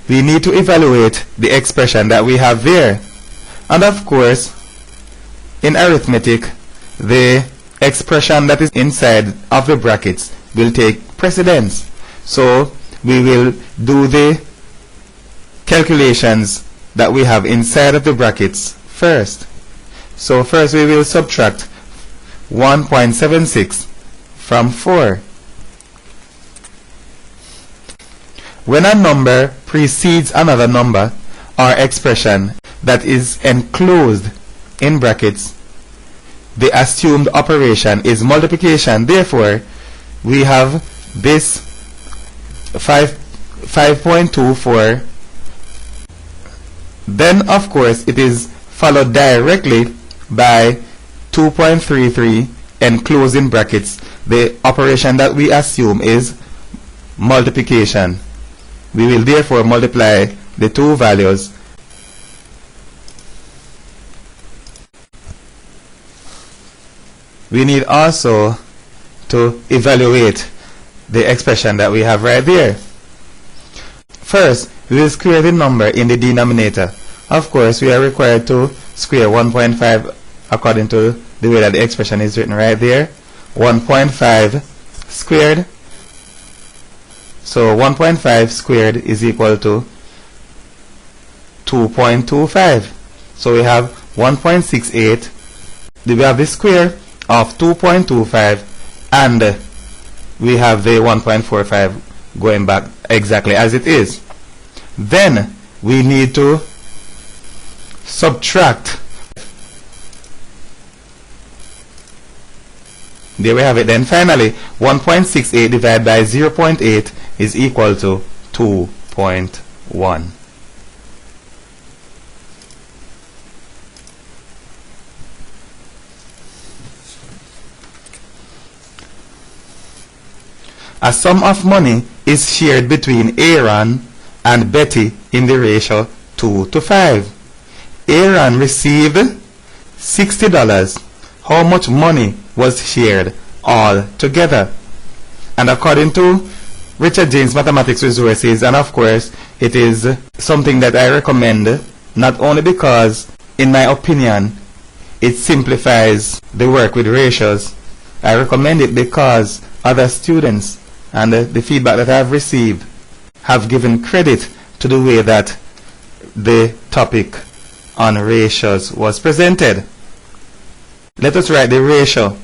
we need to evaluate the expression that we have there. And of course, in arithmetic, the expression that is inside of the brackets will take precedence. So we will do the calculations that we have inside of the brackets first. So first we will subtract 1.76 from 4. When a number precedes another number or expression that is enclosed in brackets, the assumed operation is multiplication. Therefore, we have this 5.24. Then, of course, it is followed directly by 2.33 enclosed in brackets. The operation that we assume is multiplication. We will therefore multiply the two values. We need also to evaluate the expression that we have right there. First, we will square the number in the denominator. Of course, we are required to square 1.5 according to the way that the expression is written right there. 1.5 squared. So 1.5 squared is equal to 2.25. So we have 1.68. We have the square of 2.25 and we have the 1.45 going back exactly as it is. Then we need to subtract. There we have it. Then finally 1.68 divided by 0.8 is equal to 2.1. A sum of money is shared between Aaron and Betty in the ratio 2:5. Aaron received $60. How much money was shared all together? And according to Richard James Mathematics Resources, and of course it is something that I recommend, not only because in my opinion it simplifies the work with ratios, I recommend it because other students and the feedback that I have received have given credit to the way that the topic on ratios was presented. Let us write the ratio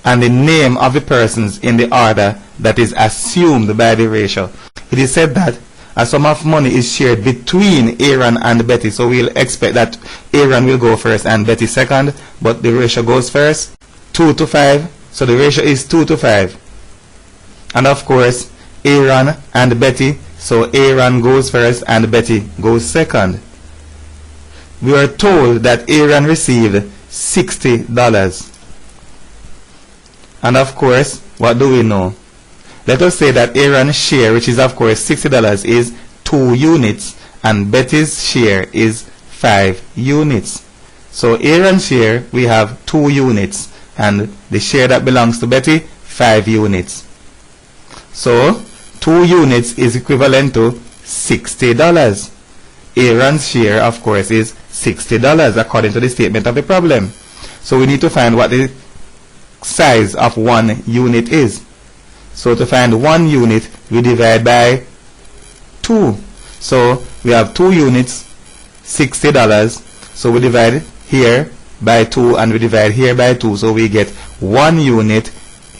and the name of the persons in the order that is assumed by the ratio. It is said that a sum of money is shared between Aaron and Betty, so we'll expect that Aaron will go first and Betty second, but the ratio goes first, 2:5, so the ratio is 2:5. And of course Aaron and Betty, so Aaron goes first and Betty goes second. We are told that Aaron received $60. And of course, what do we know? Let us say that Aaron's share, which is of course $60, is 2 units and Betty's share is 5 units. So Aaron's share, we have 2 units and the share that belongs to Betty, 5 units. So 2 units is equivalent to $60. Aaron's share, of course, is $60 according to the statement of the problem. So we need to find what the size of 1 unit is. So to find 1 unit, we divide by 2. So we have 2 units, $60. So we divide here by 2 and we divide here by 2. So we get 1 unit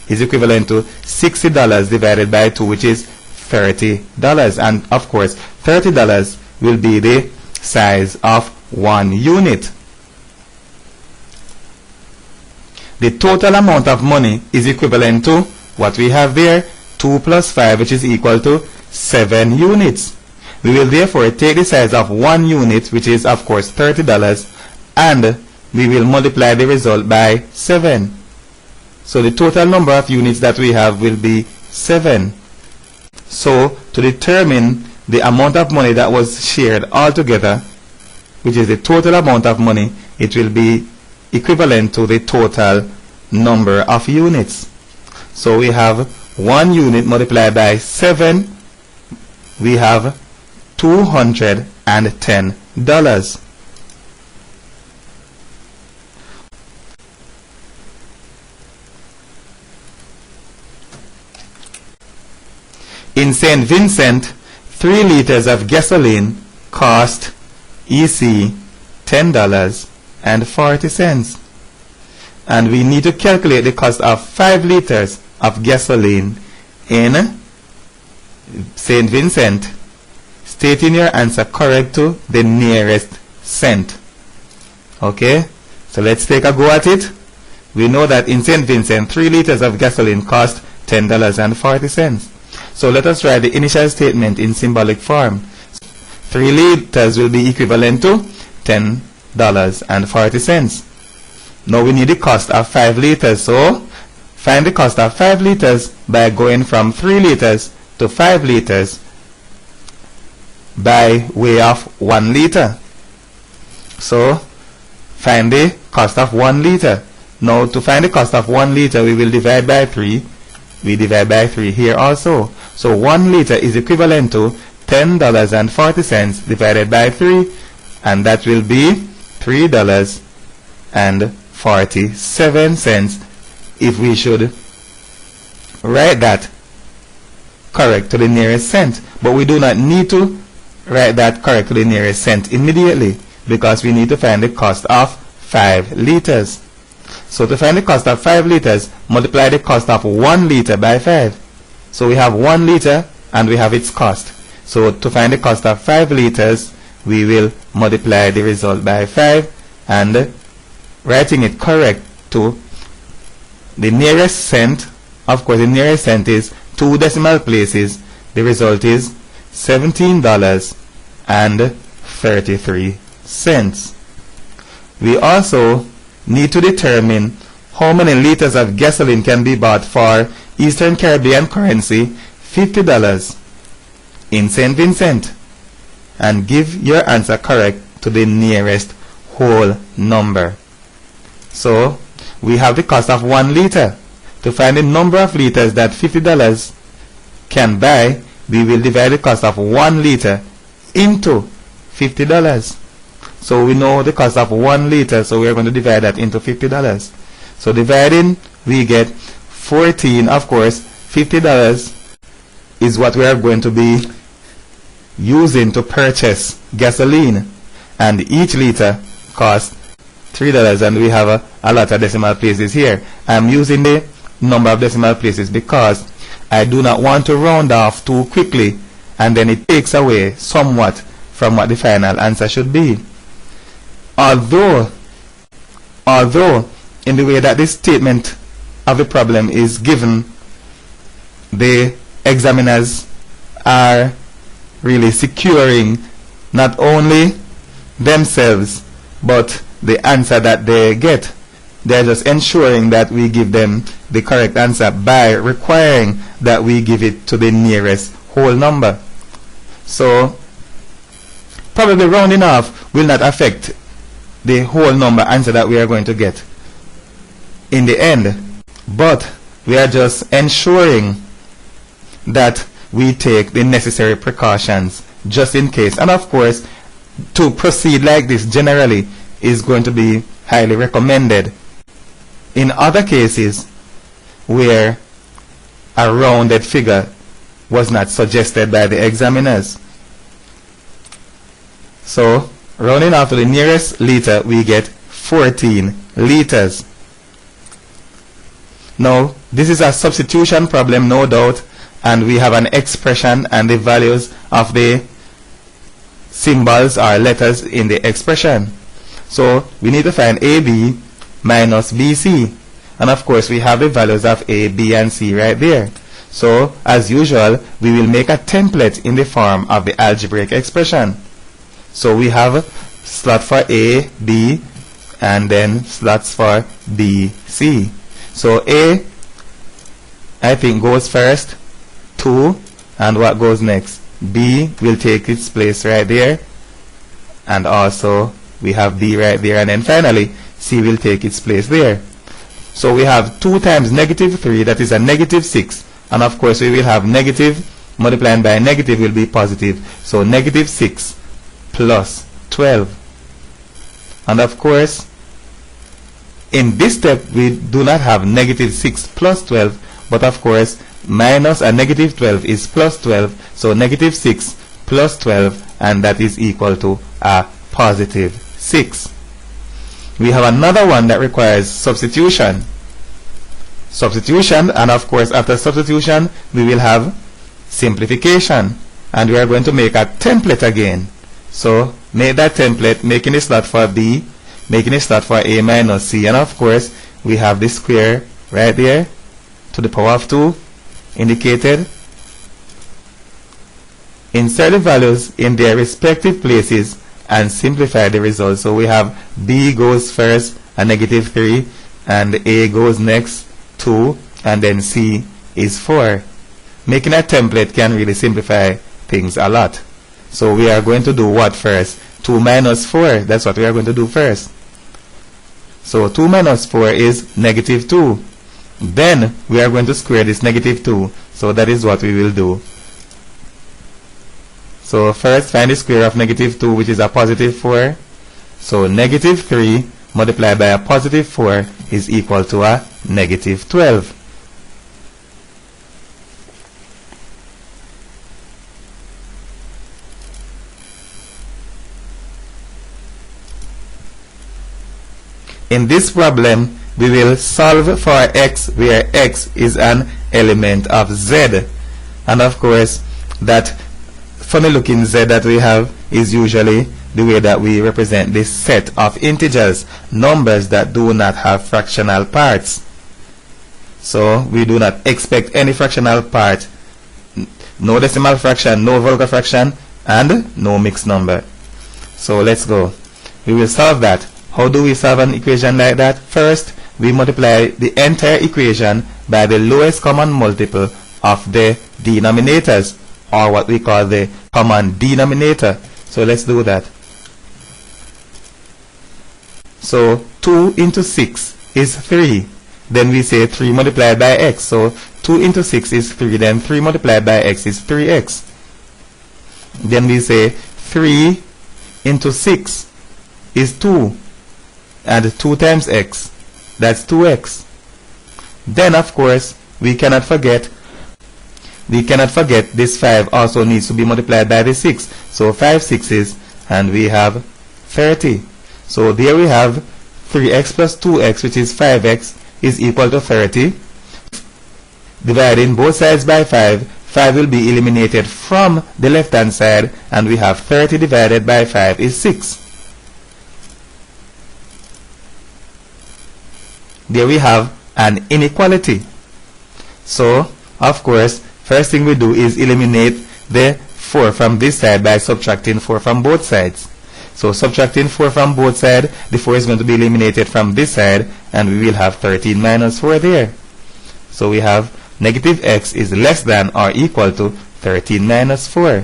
is equivalent to $60 divided by 2, which is $30. And of course, $30 will be the size of 1 unit. The total amount of money is equivalent to what we have there, 2 plus 5, which is equal to 7 units. We will therefore take the size of 1 unit, which is of course $30, and we will multiply the result by 7. So the total number of units that we have will be 7. So to determine the amount of money that was shared altogether, which is the total amount of money, it will be equivalent to the total number of units. So we have 1 unit multiplied by 7, we have $210. In St. Vincent, 3 liters of gasoline cost EC $10.40. And we need to calculate the cost of 5 liters of gasoline in St. Vincent, stating your answer correct to the nearest cent. Okay, so let's take a go at it. We know that in St. Vincent, 3 liters of gasoline cost $10.40. So let us write the initial statement in symbolic form. 3 liters will be equivalent to $10.40. Now we need the cost of 5 liters. So find the cost of 5 liters by going from 3 liters to 5 liters by way of 1 liter. So find the cost of 1 liter. Now to find the cost of 1 liter, we will divide by 3. We divide by 3 here also. So 1 liter is equivalent to $10.40 divided by 3, and that will be $3.47 if we should write that correct to the nearest cent. But we do not need to write that correct to the nearest cent immediately, because we need to find the cost of 5 liters. So to find the cost of 5 liters, multiply the cost of 1 liter by 5. So we have 1 liter and we have its cost. So to find the cost of 5 liters, we will multiply the result by 5, and writing it correct to the nearest cent, of course the nearest cent is 2 decimal places, the result is $17.33. We also need to determine how many liters of gasoline can be bought for Eastern Caribbean currency $50 in St. Vincent, and give your answer correct to the nearest whole number. So we have the cost of 1 liter. To find the number of liters that $50 can buy, we will divide the cost of 1 liter into $50. So we know the cost of 1 liter, so we are going to divide that into $50. So dividing, we get 14. Of course, $50 is what we are going to be using to purchase gasoline, and each liter costs $3, and we have a lot of decimal places here. I'm using the number of decimal places because I do not want to round off too quickly, and then it takes away somewhat from what the final answer should be. Although in the way that this statement of the problem is given, the examiners are really securing not only themselves but the answer that they get. They're just ensuring that we give them the correct answer by requiring that we give it to the nearest whole number. So probably rounding off will not affect the whole number answer that we are going to get in the end, but we are just ensuring that we take the necessary precautions just in case. And of course, to proceed like this generally is going to be highly recommended. In other cases where a rounded figure was not suggested by the examiners. So rounding off to the nearest liter, we get 14 liters. Now this is a substitution problem, no doubt, and we have an expression and the values of the symbols or letters in the expression. So we need to find AB minus BC, and of course we have the values of A, B and C right there. So as usual, we will make a template in the form of the algebraic expression. So we have slot for A, B, and then slots for B, C. So A, I think, goes first, 2, and what goes next? B will take its place right there, and also we have B right there, and then finally C will take its place there. So we have 2 times negative 3, that is a negative 6, and of course we will have negative multiplying by negative will be positive. So negative 6 plus 12. And of course, in this step, we do not have negative 6 plus 12, but of course, minus a negative 12 is plus 12. So negative 6 plus 12, and that is equal to a positive 6. We have another one that requires substitution. Substitution, and of course, after substitution, we will have simplification. And we are going to make a template again. So make that template, making a slot for B, making a slot for A minus C, and of course we have the square right there to the power of 2 indicated. Insert the values in their respective places and simplify the result. So we have B goes first, a negative 3, and A goes next, 2, and then C is 4. Making a template can really simplify things a lot. So we are going to do what first? 2 minus 4. That's what we are going to do first. So 2 minus 4 is negative 2. Then we are going to square this negative 2. So that is what we will do. So first find the square of negative 2, which is a positive 4. So negative 3 multiplied by a positive 4 is equal to a negative 12. In this problem, we will solve for x where x is an element of z. And of course, that funny looking z that we have is usually the way that we represent this set of integers, numbers that do not have fractional parts. So we do not expect any fractional part, no decimal fraction, no vulgar fraction, and no mixed number. So let's go. We will solve that. How do we solve an equation like that? First, we multiply the entire equation by the lowest common multiple of the denominators, or what we call the common denominator. So let's do that. So 2 into 6 is 3. Then we say 3 multiplied by x. So 2 into 6 is 3. Then 3 multiplied by x is 3x. Then we say 3 into 6 is 2. And 2 times x, that's 2x. Then of course we cannot forget this 5 also needs to be multiplied by the 6. So 5 6s, and we have 30. So there we have 3x plus 2x, which is 5x, is equal to 30. Dividing both sides by 5, 5 will be eliminated from the left hand side, and we have 30 divided by 5 is 6. There we have an inequality. So, of course, first thing we do is eliminate the 4 from this side by subtracting 4 from both sides. So, subtracting 4 from both sides, the 4 is going to be eliminated from this side, and we will have 13 minus 4 there. So, we have negative x is less than or equal to 13 minus 4.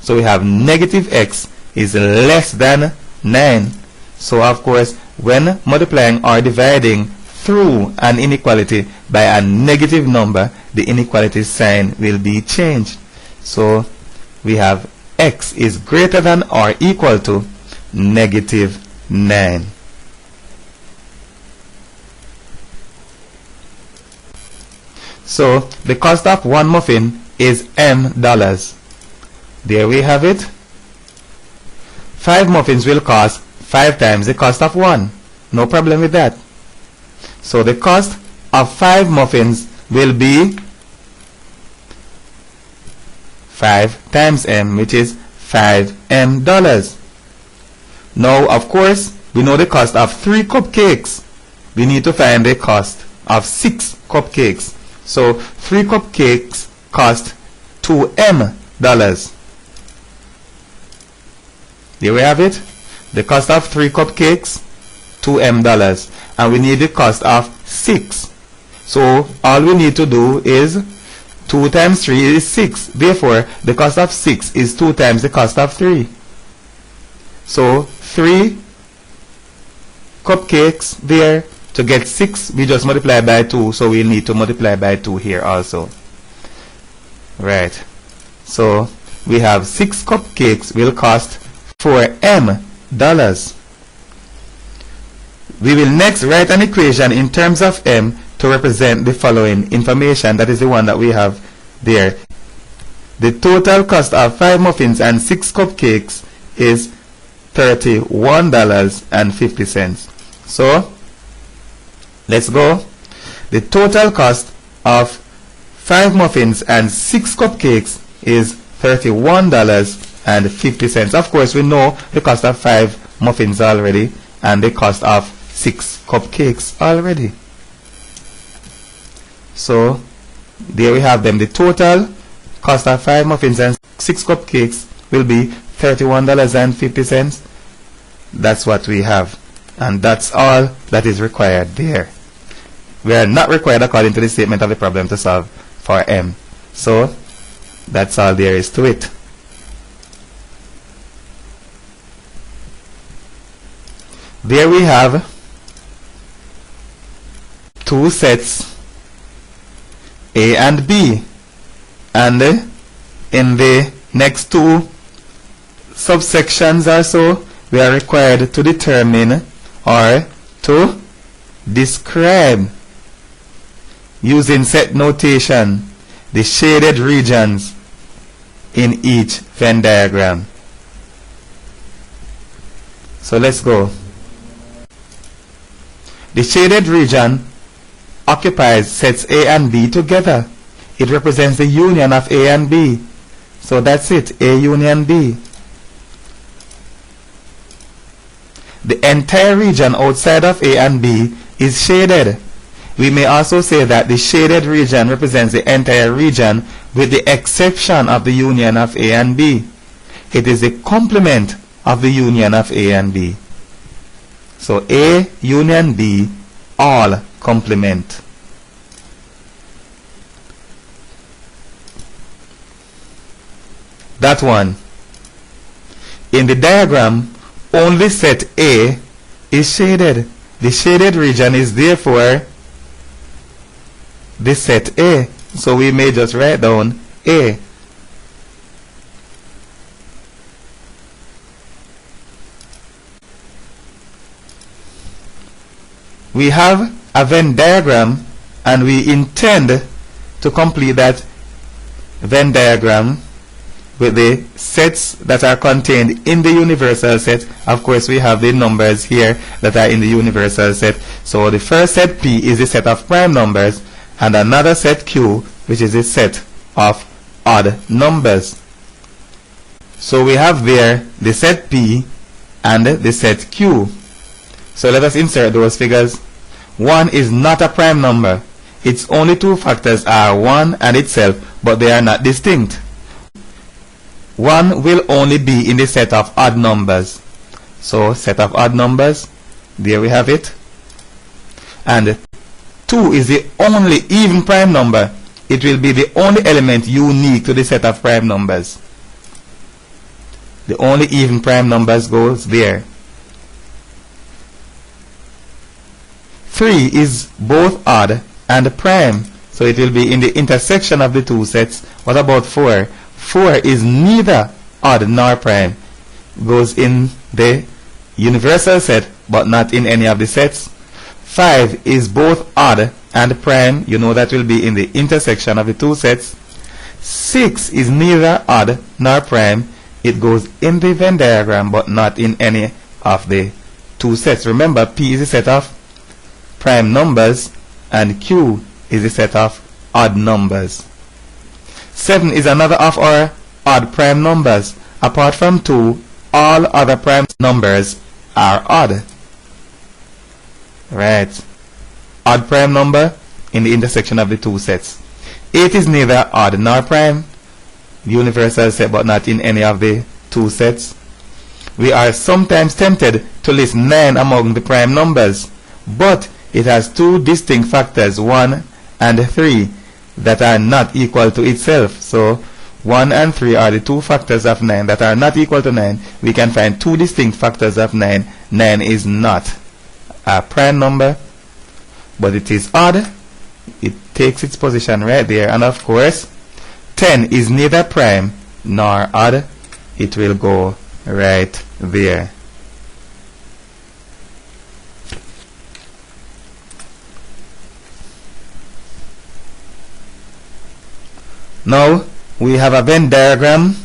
So, we have negative x is less than 9. So, of course, when multiplying or dividing through an inequality by a negative number, the inequality sign will be changed. So we have x is greater than or equal to negative 9. So the cost of one muffin is $M. There we have it. 5 muffins will cost 5 times the cost of one. No problem with that. So the cost of 5 muffins will be 5 times M, which is $5M. Now, of course, we know the cost of 3 cupcakes. We need to find the cost of 6 cupcakes. So 3 cupcakes cost $2M. There we have it. The cost of 3 cupcakes, $2M. And we need the cost of 6. So all we need to do is 2 times 3 is 6. Therefore, the cost of 6 is 2 times the cost of 3. So 3 cupcakes there. To get 6, we just multiply by 2. So we'll need to multiply by 2 here also. Right. So we have 6 cupcakes will cost $4M. We will next write an equation in terms of M to represent the following information. That is the one that we have there. The total cost of 5 muffins and 6 cupcakes is $31.50. So let's go. The total cost of 5 muffins and 6 cupcakes is $31.50. Of course, we know the cost of 5 muffins already and the cost of 6 cupcakes already. So there we have them. The total cost of 5 muffins and 6 cupcakes will be $31.50. That's what we have, and that's all that is required there. We are not required according to the statement of the problem to solve for M. So that's all there is to it. There we have 2 sets, A and B, and in the next 2 subsections or so, we are required to determine or to describe using set notation the shaded regions in each Venn diagram. So let's go. The shaded region occupies sets A and B together. It represents the union of A and B. So that's it, A union B. The entire region outside of A and B is shaded. We may also say that the shaded region represents the entire region with the exception of the union of A and B. It is the complement of the union of A and B. So A union B, all complement. That one. In the diagram, only set A is shaded. The shaded region is therefore the set A. So we may just write down A. We have a Venn diagram and we intend to complete that Venn diagram with the sets that are contained in the universal set. Of course, we have the numbers here that are in the universal set. So the first set P is the set of prime numbers, and another set Q, which is a set of odd numbers. So we have there the set P and the set Q. So let us insert those figures. 1 is not a prime number. Its only 2 factors are 1 and itself, but they are not distinct. 1 will only be in the set of odd numbers. So set of odd numbers, there we have it. And 2 is the only even prime number. It will be the only element unique to the set of prime numbers. The only even prime numbers goes there. 3 is both odd and prime, so it will be in the intersection of the 2 sets. What about 4? 4 is neither odd nor prime. Goes in the universal set, but not in any of the sets. 5 is both odd and prime. You know that will be in the intersection of the 2 sets. 6 is neither odd nor prime. It goes in the Venn diagram, but not in any of the 2 sets. Remember, P is a set of prime numbers and Q is a set of odd numbers. 7 is another of our odd prime numbers. Apart from 2, all other prime numbers are odd. Right. Odd prime number in the intersection of the 2 sets. 8 is neither odd nor prime. Universal set, but not in any of the 2 sets. We are sometimes tempted to list 9 among the prime numbers, but it has 2 distinct factors, 1 and 3, that are not equal to itself. So 1 and 3 are the 2 factors of 9 that are not equal to 9. We can find 2 distinct factors of 9. 9 is not a prime number, but it is odd. It takes its position right there. And of course, 10 is neither prime nor odd, it will go right there. Now we have a Venn diagram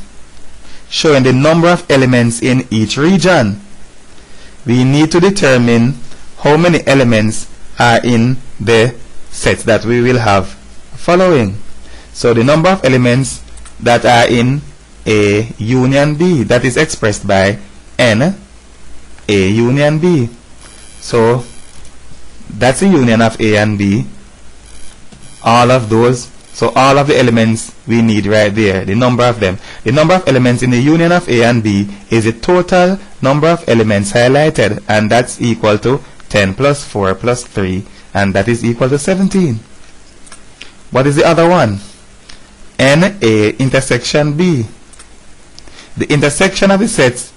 showing the number of elements in each region. We need to determine how many elements are in the set that we will have following. So the number of elements that are in A union B, that is expressed by N A union B. So that's the union of A and B. All of those, so all of the elements we need right there, the number of them. The number of elements in the union of A and B is the total number of elements highlighted, and that's equal to 10 plus 4 plus 3, and that is equal to 17. What is the other one? NA intersection B. The intersection of the sets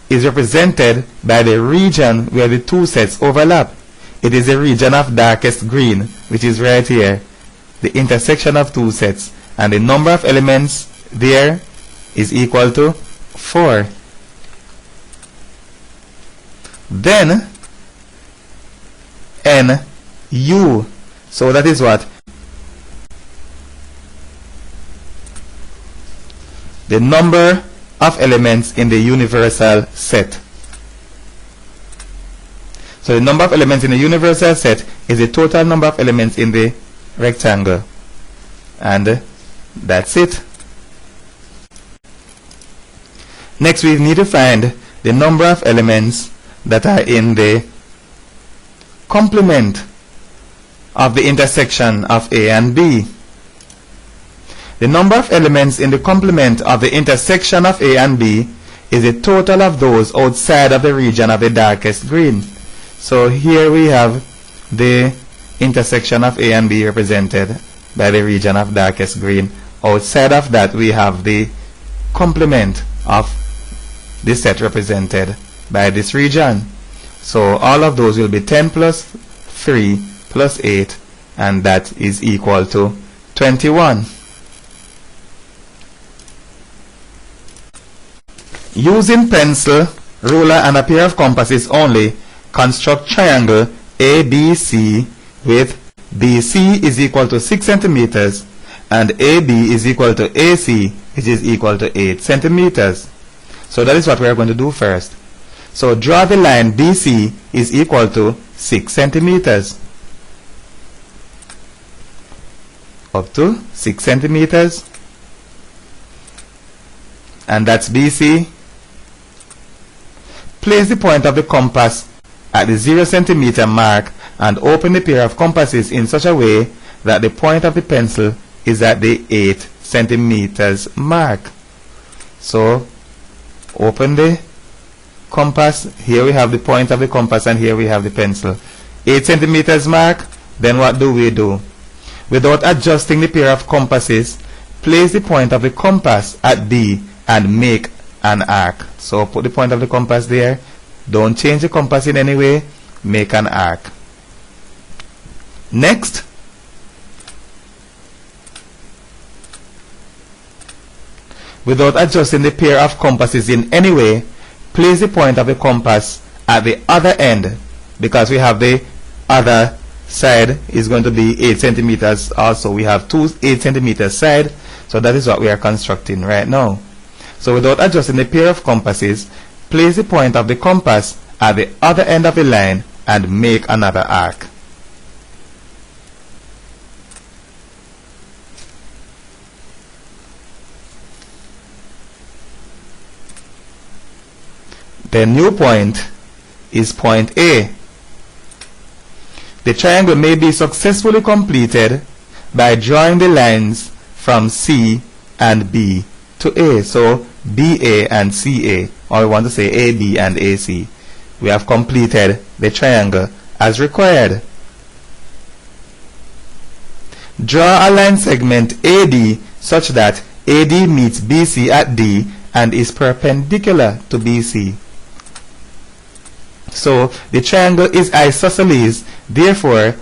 is represented by the region where the two sets overlap. It is the region of darkest green, which is right here. The intersection of two sets, and the number of elements there is equal to 4. Then NU, so that is what? The number of elements in the universal set. So the number of elements in the universal set is the total number of elements in the rectangle, and that's it. Next we need to find the number of elements that are in the complement of the intersection of A and B. The number of elements in the complement of the intersection of A and B is the total of those outside of the region of the darkest green. So here we have the intersection of A and B represented by the region of darkest green. Outside of that we have the complement of the set represented by this region. So all of those will be 10 plus 3 plus 8, and that is equal to 21. Using pencil, ruler and a pair of compasses only, construct triangle ABC with BC is equal to 6 centimeters and AB is equal to AC, which is equal to 8 centimeters. So that is what we are going to do first. So draw the line BC is equal to 6 centimeters. Up to 6 centimeters. And that's BC. Place the point of the compass at the 0 centimeter mark and open the pair of compasses in such a way that the point of the pencil is at the 8 centimeters mark. So open the compass. Here we have the point of the compass and here we have the pencil. 8 centimeters mark. Then what do we do? Without adjusting the pair of compasses, place the point of the compass at B and make an arc. So put the point of the compass there. Don't change the compass in any way. Make an arc. Next, without adjusting the pair of compasses in any way, place the point of the compass at the other end, because we have the other side is going to be 8 centimeters also. We have two 8 centimeter side, so that is what we are constructing right now. So without adjusting the pair of compasses, place the point of the compass at the other end of the line and make another arc. The new point is point A. The triangle may be successfully completed by drawing the lines from C and B to A. So BA and CA, or we want to say AB and AC. We have completed the triangle as required. Draw a line segment AD such that AD meets BC at D and is perpendicular to BC. So the triangle is isosceles, therefore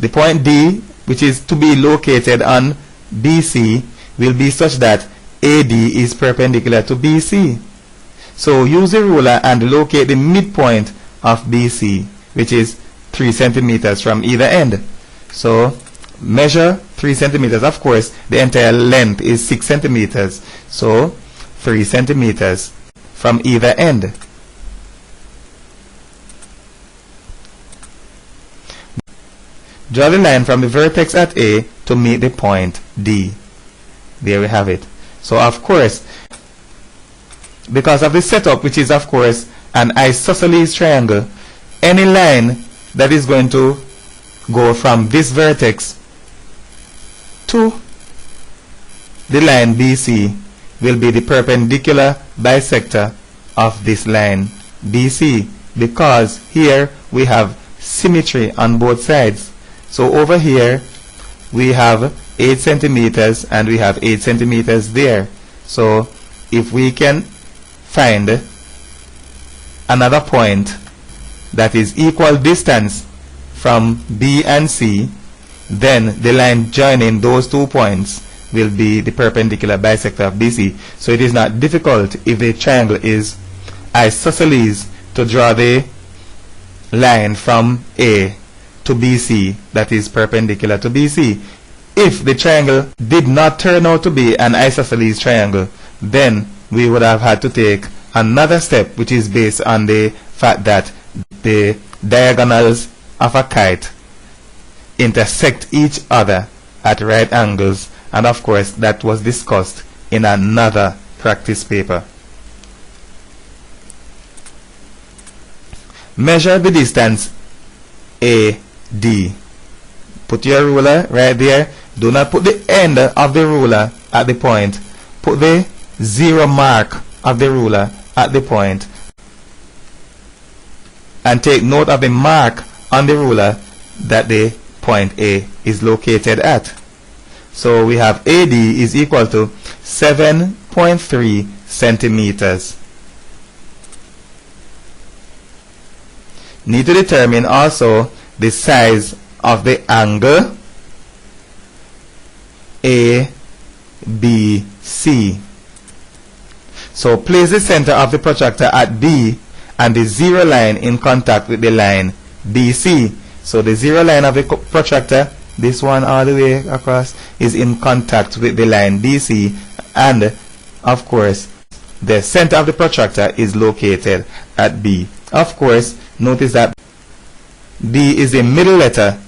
the point D, which is to be located on BC, will be such that AD is perpendicular to BC. So use the ruler and locate the midpoint of BC, which is 3 centimeters from either end. So measure 3 centimeters. Of course, the entire length is 6 centimeters. So 3 centimeters from either end. Draw the line from the vertex at A to meet the point D. There we have it. So of course, because of the setup, which is of course an isosceles triangle, any line that is going to go from this vertex to the line BC will be the perpendicular bisector of this line BC, because here we have symmetry on both sides. So over here we have 8 centimeters and we have 8 centimeters there. So if we can find another point that is equal distance from B and C, then the line joining those 2 points will be the perpendicular bisector of BC. So it is not difficult, if the triangle is isosceles, to draw the line from A to BC that is perpendicular to BC. If the triangle did not turn out to be an isosceles triangle, then we would have had to take another step, which is based on the fact that the diagonals of a kite intersect each other at right angles, and of course that was discussed in another practice paper. Measure the distance AD. Put your ruler right there. Do not put the end of the ruler at the point. Put the 0 mark of the ruler at the point, and take note of the mark on the ruler that the point A is located at. So we have AD is equal to 7.3 centimeters. Need to determine also the size of the angle ABC. So place the center of the protractor at B and the 0 line in contact with the line BC. So the 0 line of the protractor, this one all the way across, is in contact with the line BC, and of course the center of the protractor is located at B. Of course, notice that B is the middle letter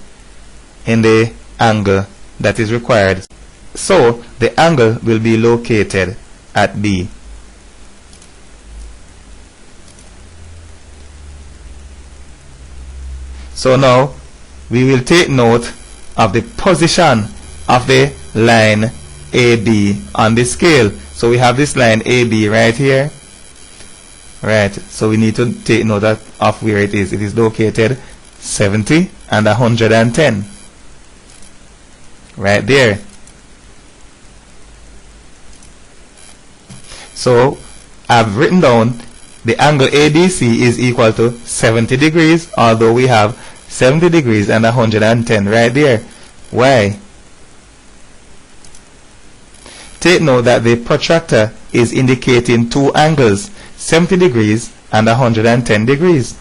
in the angle that is required. So the angle will be located at B. So now we will take note of the position of the line AB on the scale. So we have this line AB right here. Right, so we need to take note of where it is. It is located 70 and 110. Right there. So I've written down the angle ABC is equal to 70 degrees, although we have 70 degrees and 110 right there. Why? Take note that the protractor is indicating 2 angles, 70 degrees and 110 degrees.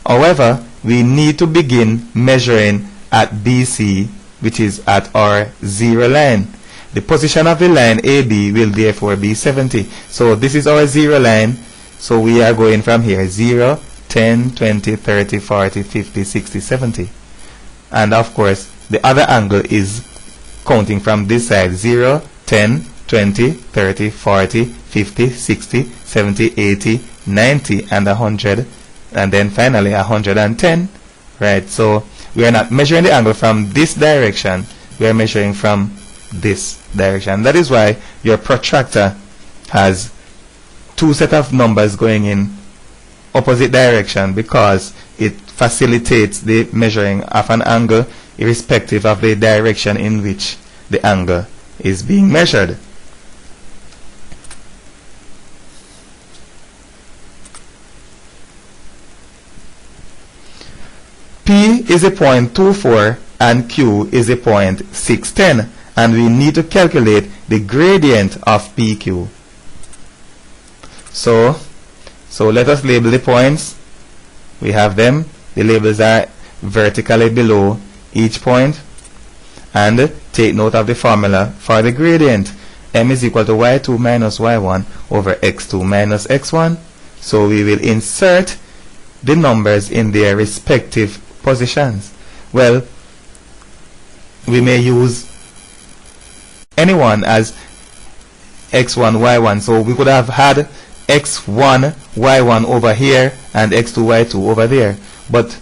However, we need to begin measuring at BC, which is at our 0 line. The position of the line AB will therefore be 70. So this is our 0 line. So we are going from here 0, 10, 20, 30, 40, 50, 60, 70. And of course, the other angle is counting from this side 0, 10, 20, 30, 40, 50, 60, 70, 80, 90, and 100. And then finally 110. Right, so we are not measuring the angle from this direction. We are measuring from this direction. That is why your protractor has 2 set of numbers going in opposite direction, because it facilitates the measuring of an angle irrespective of the direction in which the angle is being measured. P is a point 24 and Q is a point 610, and we need to calculate the gradient of PQ. So let us label the points. We have them. The labels are vertically below each point, and take note of the formula for the gradient. M is equal to y2 minus y1 over x2 minus x1. So we will insert the numbers in their respective positions. Well, we may use anyone as x1, y1. So we could have had x1, y1 over here and x2, y2 over there. But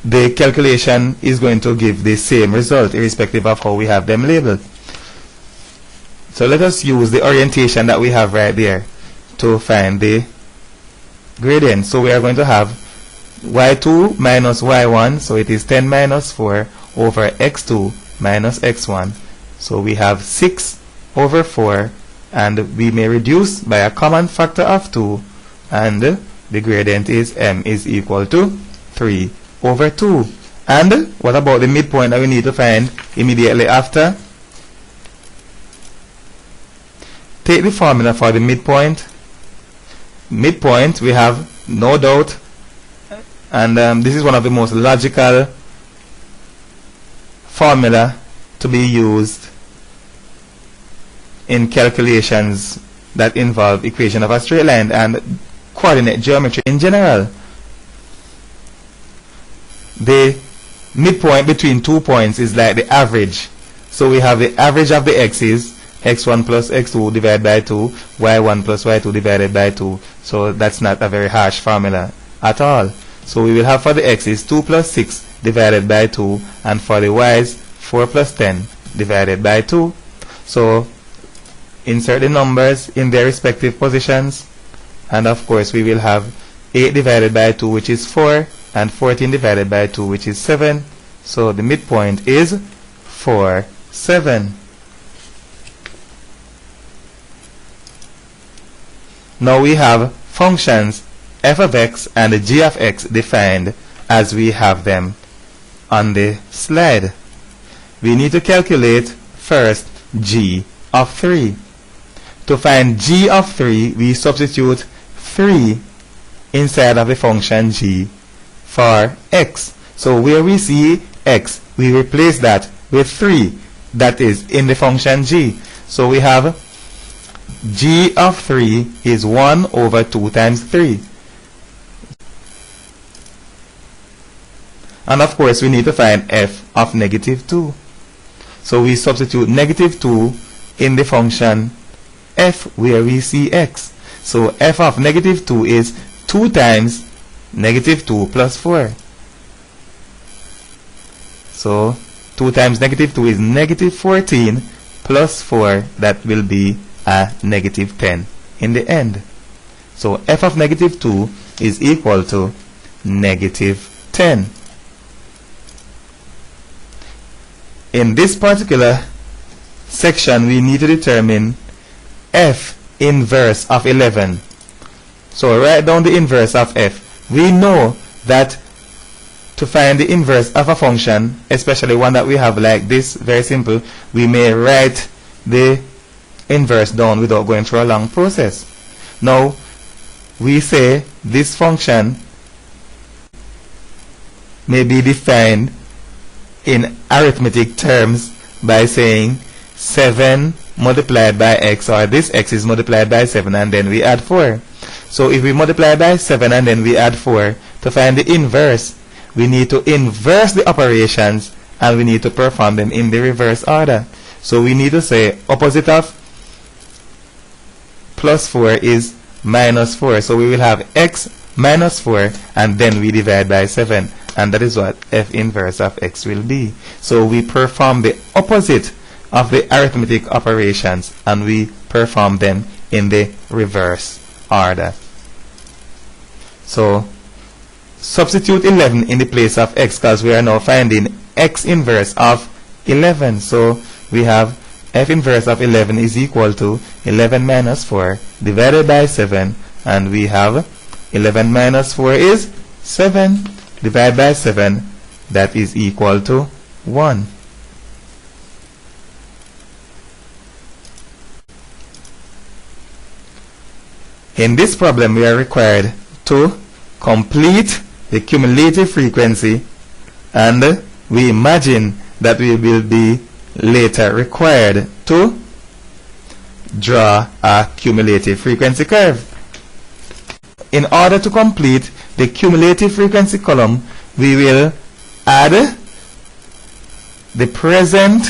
the calculation is going to give the same result irrespective of how we have them labeled. So let us use the orientation that we have right there to find the gradient. So we are going to have y2 minus y1, so it is 10 minus 4 over x2 minus x1. So we have 6 over 4, and we may reduce by a common factor of 2, and the gradient is m is equal to 3 over 2. And what about the midpoint that we need to find immediately after? Take the formula for the midpoint. Midpoint, we have no doubt, and this is one of the most logical formula to be used in calculations that involve equation of a straight line and coordinate geometry in general. The midpoint between 2 points is like the average. So we have the average of the x's, x1 plus x2 divided by 2, y1 plus y2 divided by 2. So that's not a very harsh formula at all. So we will have for the x's 2 plus 6 divided by 2, and for the y's 4 plus 10 divided by 2. So insert the numbers in their respective positions, and of course we will have 8 divided by 2, which is 4, and 14 divided by 2, which is 7. So the midpoint is 4, 7. Now we have functions f of x and g of x defined as we have them on the slide. We need to calculate first g of 3. To find g of 3, we substitute 3 inside of the function g for x. So where we see x, we replace that with 3 that is in the function g. So we have g of 3 is 1 over 2 times 3. And of course we need to find f of negative 2. So we substitute negative 2 in the function f where we see x. So f of negative 2 is 2 times negative 2 plus 4. So 2 times negative 2 is negative 14 plus 4, that will be a negative 10 in the end. So f of negative 2 is equal to negative 10. In this particular section, we need to determine f inverse of 11. So write down the inverse of f. We know that to find the inverse of a function, especially one that we have like this, very simple, we may write the inverse down without going through a long process. Now, we say this function may be defined in arithmetic terms by saying 7 multiplied by x, or this x is multiplied by 7 and then we add 4. So if we multiply by 7 and then we add 4, to find the inverse, we need to inverse the operations and we need to perform them in the reverse order. So we need to say opposite of plus 4 is minus 4. So we will have x minus 4 and then we divide by 7. And that is what f inverse of x will be. So we perform the opposite of the arithmetic operations and we perform them in the reverse order. So substitute 11 in the place of x because we are now finding x inverse of 11. So we have f inverse of 11 is equal to 11 minus 4 divided by 7, and we have 11 minus 4 is 7 divided by 7, that is equal to 1. In this problem, we are required to complete the cumulative frequency, and we imagine that we will be later required to draw a cumulative frequency curve. In order to complete the cumulative frequency column, we will add the present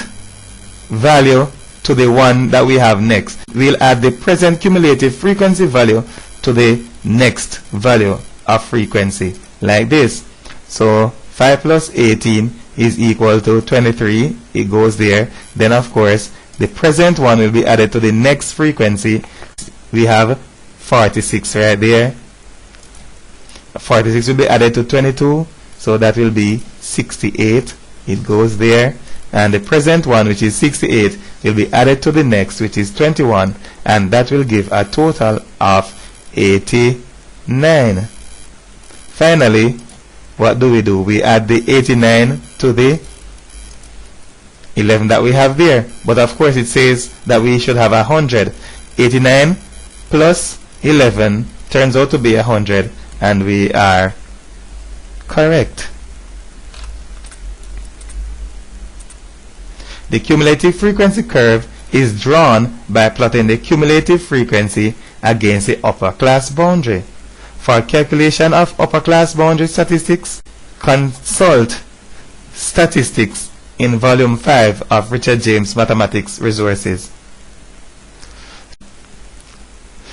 value to the one that we have next. We'll add the present cumulative frequency value to the next value of frequency, like this. So 5 plus 18 is equal to 23. It goes there. Then of course the present one will be added to the next frequency. We have 46 right there. 46 will be added to 22, so that will be 68. It goes there. And the present one, which is 68, will be added to the next, which is 21, and that will give a total of 89. Finally, what do? We add the 89 to the 11 that we have there. But of course it says that we should have 100. 89 plus 11 turns out to be 100, and we are correct. The cumulative frequency curve is drawn by plotting the cumulative frequency against the upper class boundary. For calculation of upper class boundary statistics, consult Statistics in Volume 5 of Richard James Mathematics Resources.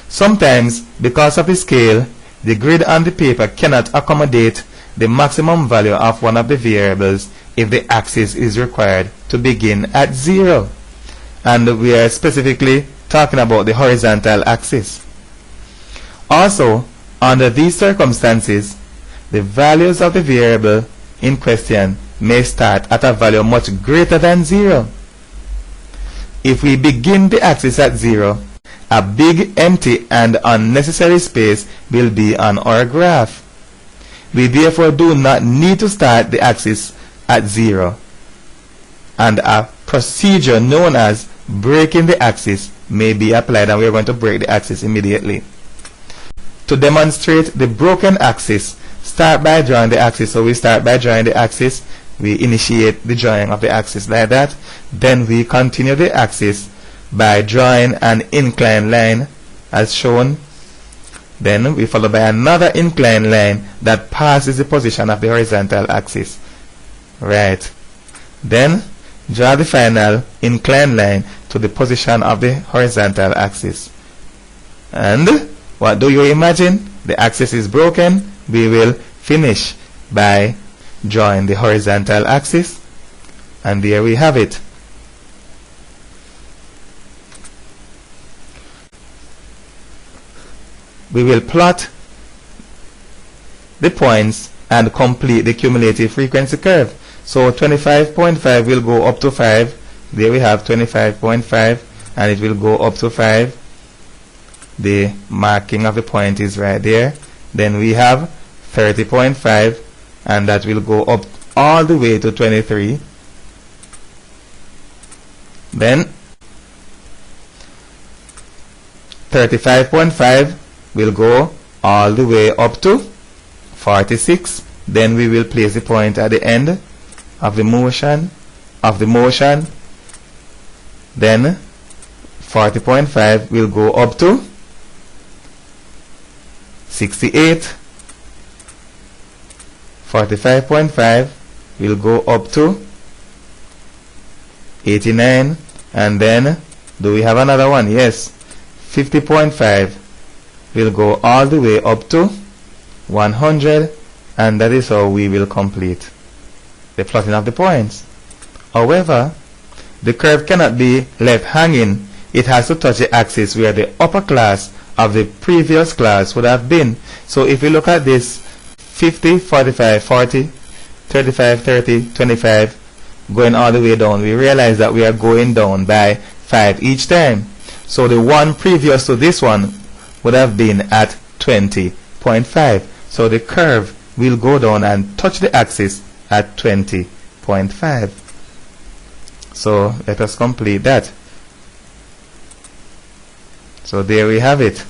Sometimes, because of the scale, the grid on the paper cannot accommodate the maximum value of one of the variables if the axis is required to begin at 0. And we are specifically talking about the horizontal axis. Also, under these circumstances, the values of the variable in question may start at a value much greater than 0. If we begin the axis at 0, a big empty and unnecessary space will be on our graph. We therefore do not need to start the axis at 0, and a procedure known as breaking the axis may be applied, and we are going to break the axis immediately. To demonstrate the broken axis, start by drawing the axis. So we start by drawing the axis. We initiate the drawing of the axis like that. Then we continue the axis by drawing an inclined line as shown. Then we follow by another inclined line that passes the position of the horizontal axis. Right. Then draw the final inclined line to the position of the horizontal axis. And what do you imagine? The axis is broken. We will finish by drawing the horizontal axis. And there we have it. We will plot the points and complete the cumulative frequency curve. So 25.5 will go up to 5. There we have 25.5, and it will go up to 5. The marking of the point is right there. Then we have 30.5, and that will go up all the way to 23. Then 35.5 will go all the way up to 46. Then we will place the point at the end of the motion. Then 40.5 will go up to 68. 45.5 will go up to 89. And then, do we have another one? Yes. 50.5 will go all the way up to 100, and that is how we will complete the plotting of the points. However, the curve cannot be left hanging. It has to touch the axis where the upper class of the previous class would have been. So if we look at this 50, 45, 40, 35, 30, 25, going all the way down, we realize that we are going down by 5 each time. So the one previous to this one would have been at 20.5. So the curve will go down and touch the axis at 20.5. So let us complete that. So there we have it.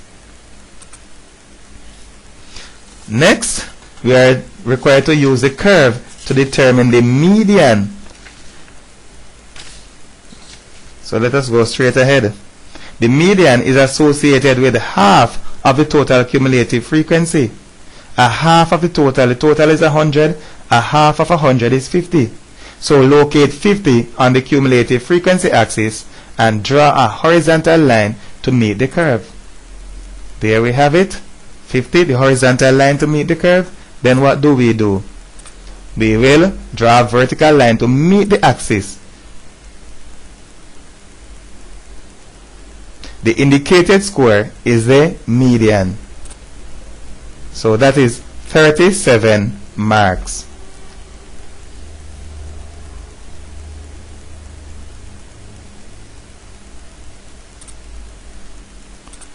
Next, we are required to use the curve to determine the median. So let us go straight ahead. The median is associated with half of the total cumulative frequency. A half of the total is 100, a half of 100 is 50. So locate 50 on the cumulative frequency axis and draw a horizontal line to meet the curve. There we have it, 50, the horizontal line to meet the curve. Then what do? We will draw a vertical line to meet the axis. The indicated score is the median. So that is 37 marks.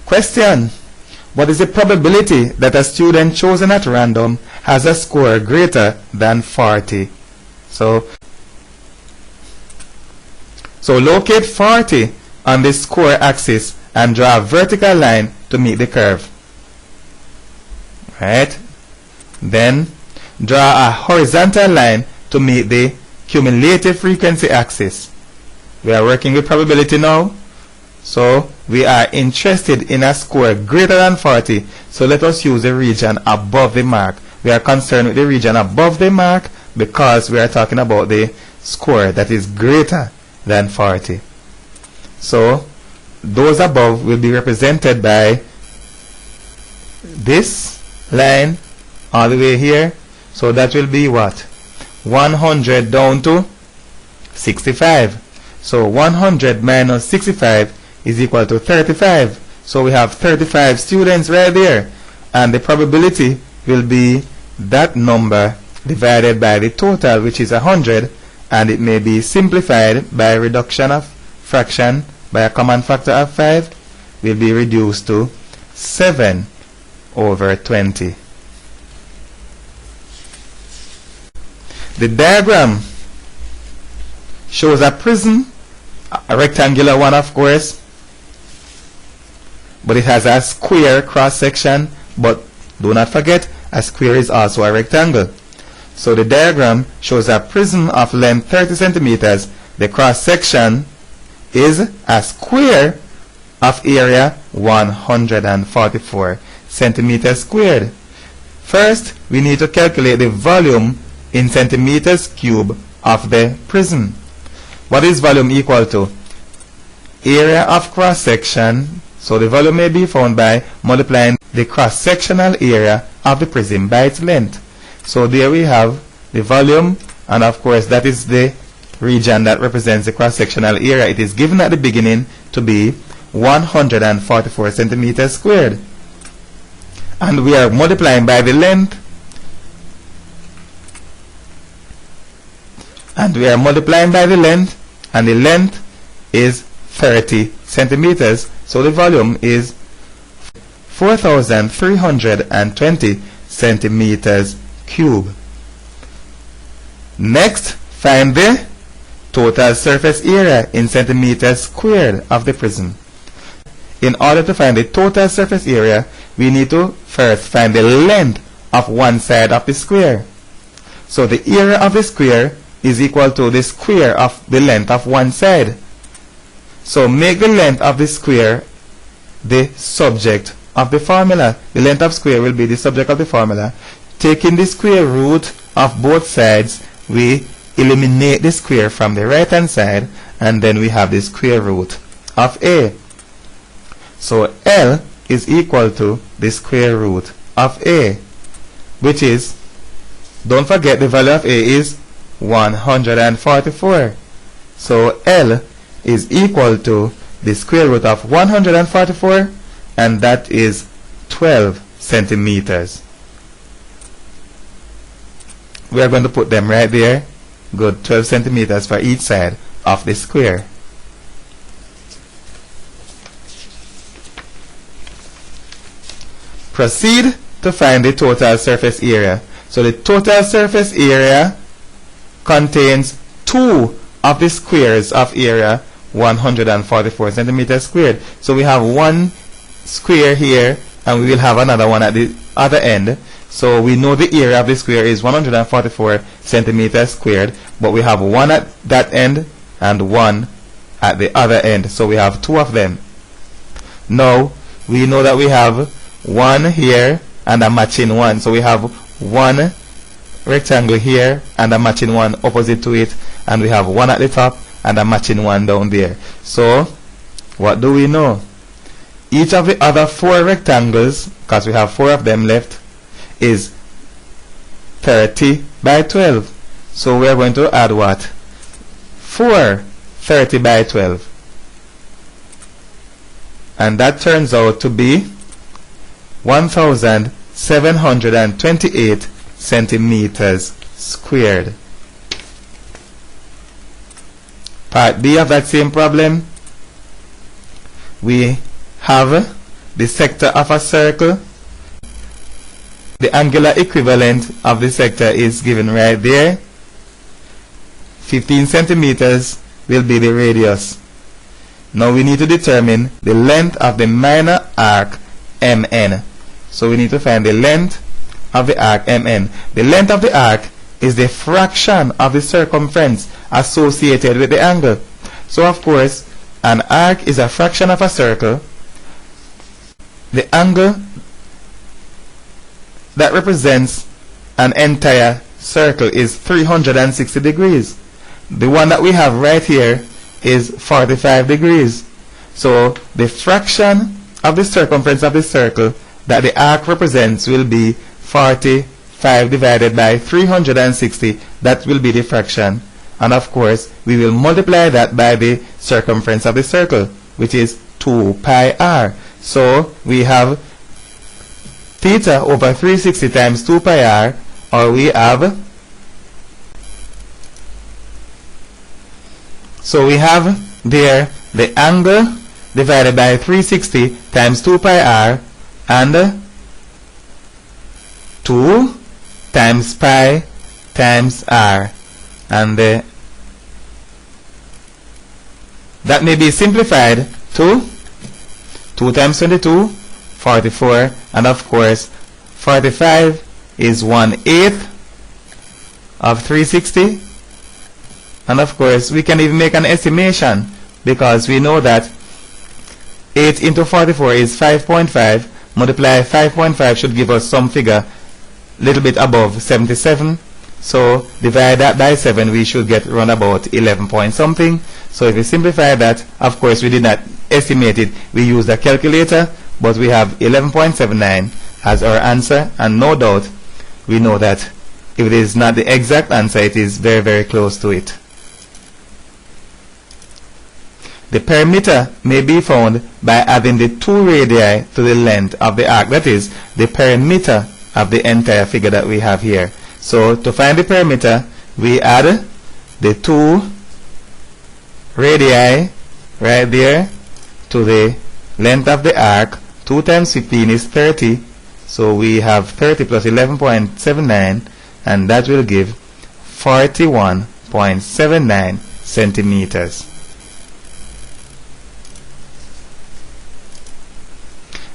Question: what is the probability that a student chosen at random has a score greater than 40? So locate 40 on the score axis and draw a vertical line to meet the curve. Right? Then draw a horizontal line to meet the cumulative frequency axis. We are working with probability now. So we are interested in a score greater than 40. So let us use the region above the mark. We are concerned with the region above the mark because we are talking about the score that is greater than 40. So those above will be represented by this line all the way here. So that will be what? 100 down to 65. So 100 minus 65 is equal to 35. So we have 35 students right there. And the probability will be that number divided by the total, which is 100. And it may be simplified by reduction of fraction by a common factor of 5. Will be reduced to 7 over 20. The diagram shows a prism, a rectangular one of course, but it has a square cross section. But do not forget, a square is also a rectangle. So the diagram shows a prism of length 30 centimeters. The cross section is a square of area 144 centimeters squared. First, we need to calculate the volume in centimeters cube of the prism. What is volume equal to? Area of cross section. So the volume may be found by multiplying the cross-sectional area of the prism by its length. So there we have the volume, and of course that is the region that represents the cross-sectional area. It is given at the beginning to be 144 centimeters squared. And we are multiplying by the length. And we are multiplying by the length, and the length is 30 centimeters. So the volume is 4,320 centimeters cube. Next, find the total surface area in centimeters squared of the prism. In order to find the total surface area, we need to first find the length of one side of the square. So the area of the square is equal to the square of the length of one side. So make the length of the square the subject of the formula. The length of square will be the subject of the formula. Taking the square root of both sides, we eliminate the square from the right hand side, and then we have the square root of a. So L is equal to the square root of a, which is, don't forget the value of a is 144. So L is equal to the square root of 144, and that is 12 centimeters. We are going to put them right there. Good, 12 centimeters for each side of the square. Proceed to find the total surface area. So the total surface area contains two of the squares of area 144 centimeters squared. So we have one square here, and we will have another one at the other end. So we know the area of the square is 144 centimeters squared, but we have one at that end and one at the other end. So we have two of them. Now we know that we have one here and a matching one. So we have one rectangle here and a matching one opposite to it, and we have one at the top and a matching one down there. So what do we know? Each of the other four rectangles, because we have four of them left, is 30 by 12. So we are going to add what? 4 30 by 12. And that turns out to be 1,728 centimeters squared. Part B of that same problem, we have the sector of a circle. The angular equivalent of the sector is given right there. 15 centimeters will be the radius. Now we need to determine the length of the minor arc MN. So we need to find the length of the arc MN. The length of the arc is the fraction of the circumference associated with the angle. So of course, an arc is a fraction of a circle. The angle that represents an entire circle is 360 degrees. The one that we have right here is 45 degrees. So the fraction of the circumference of the circle that the arc represents will be 45 divided by 360. That will be the fraction. And of course, we will multiply that by the circumference of the circle, which is 2 pi r. So we have theta over 360 times 2 pi r, or we have, so we have there the angle divided by 360 times 2 pi r, and 2 times pi times r, and that may be simplified to 2 times 22, 44, and of course 45 is 1/8 of 360, and of course we can even make an estimation, because we know that 8 into 44 is 5.5. multiply 5.5 should give us some figure little bit above 77. So divide that by 7, we should get around about 11 point something. So if we simplify that, of course we did not estimate it, we used a calculator, but we have 11.79 as our answer, and no doubt we know that if it is not the exact answer, it is very, very close to it. The perimeter may be found by adding the 2 radii to the length of the arc, that is, the perimeter of the entire figure that we have here. So to find the perimeter, we add the 2 radii right there to the length of the arc. 2 times 15 is 30, so we have 30 plus 11.79, and that will give 41.79 centimeters.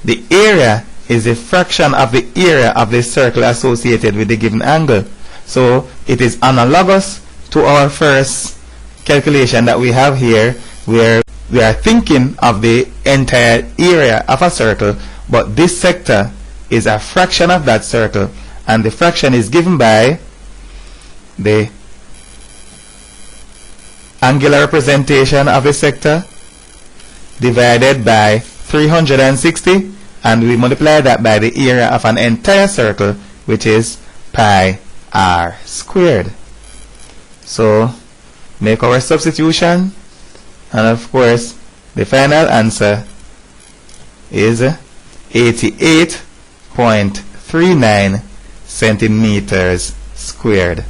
The area is a fraction of the area of the circle associated with the given angle. So it is analogous to our first calculation that we have here, where we are thinking of the entire area of a circle, but this sector is a fraction of that circle, and the fraction is given by the angular representation of the sector divided by 360, and we multiply that by the area of an entire circle, which is pi r squared. So make our substitution, and of course the final answer is 88.39 centimeters squared.